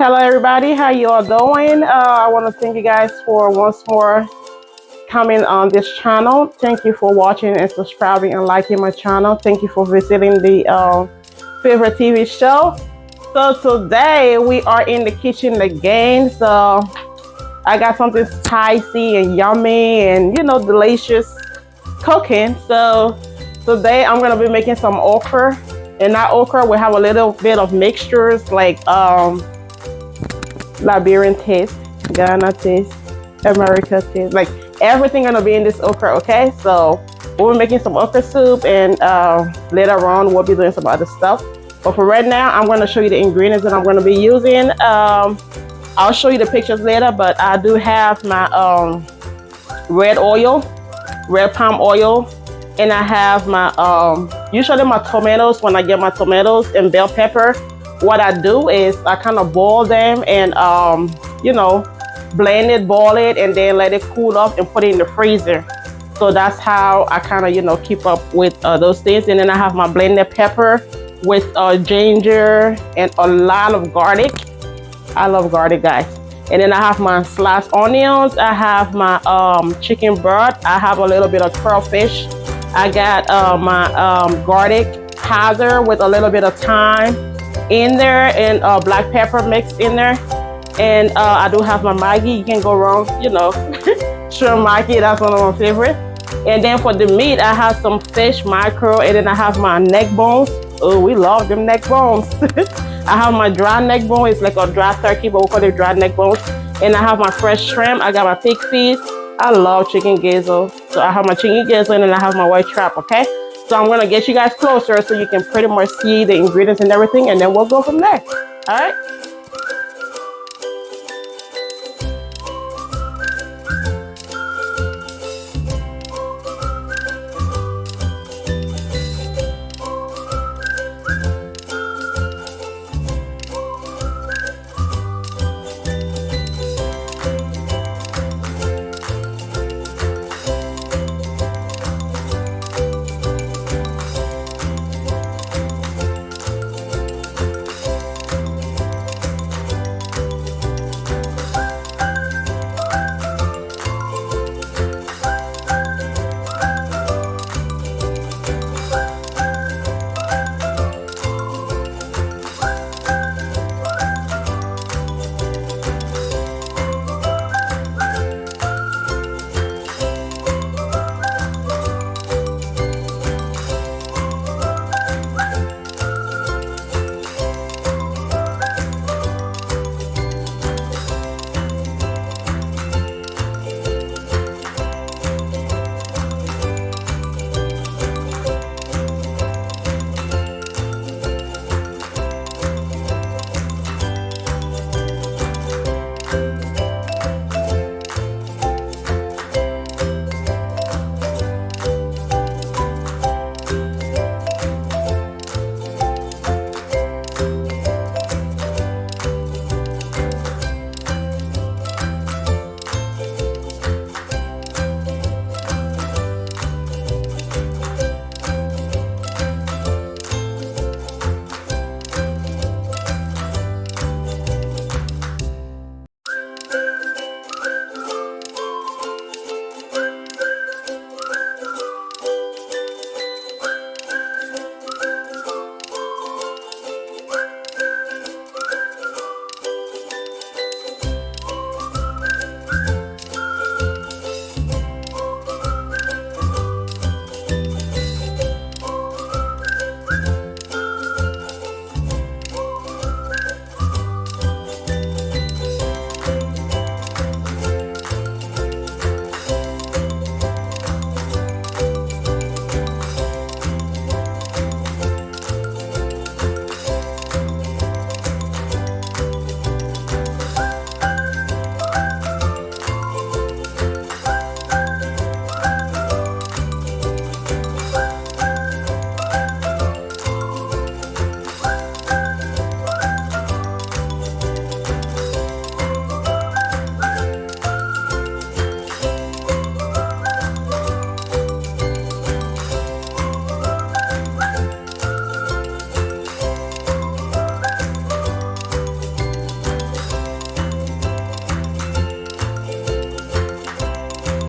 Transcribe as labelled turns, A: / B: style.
A: Hello everybody, how you all doing? I want to thank you guys for once more coming on this channel. Thank you for watching and subscribing and liking my channel. Thank you for visiting the favorite TV show. So today we are in the kitchen again. So I got something spicy and yummy and delicious cooking. So today I'm gonna be making some okra, and that okra will have a little bit of mixtures like Liberian taste, Ghana taste, America taste, like everything gonna be in this okra. Okay, so we'll be making some okra soup, and later on we'll be doing some other stuff. But for right now, I'm gonna show you the ingredients that I'm gonna be using. I'll show you the pictures later, but I do have my red palm oil, and I have my usually my tomatoes. When I get my tomatoes and bell pepper, what I do is I kind of boil them and blend it, boil it, and then let it cool off and put it in the freezer. So that's how I kind of keep up with those things. And then I have my blended pepper with ginger and a lot of garlic. I love garlic, guys. And then I have my sliced onions. I have my chicken broth. I have a little bit of crayfish. I got my garlic powder with a little bit of thyme in there, and black pepper mixed in there. And I do have my Maggi. You can't go wrong, shrimp Maggi, that's one of my favorites. And then for the meat, I have some fish mackerel, and then I have my neck bones. Oh, we love them neck bones. I have my dry neck bone. It's like a dry turkey, but we call it dry neck bones. And I have my fresh shrimp. I got my pig feet. I love chicken gizzle. So I have my chicken gizzle, and then I have my white trap, okay? So I'm gonna get you guys closer so you can pretty much see the ingredients and everything, and then we'll go from there. All right?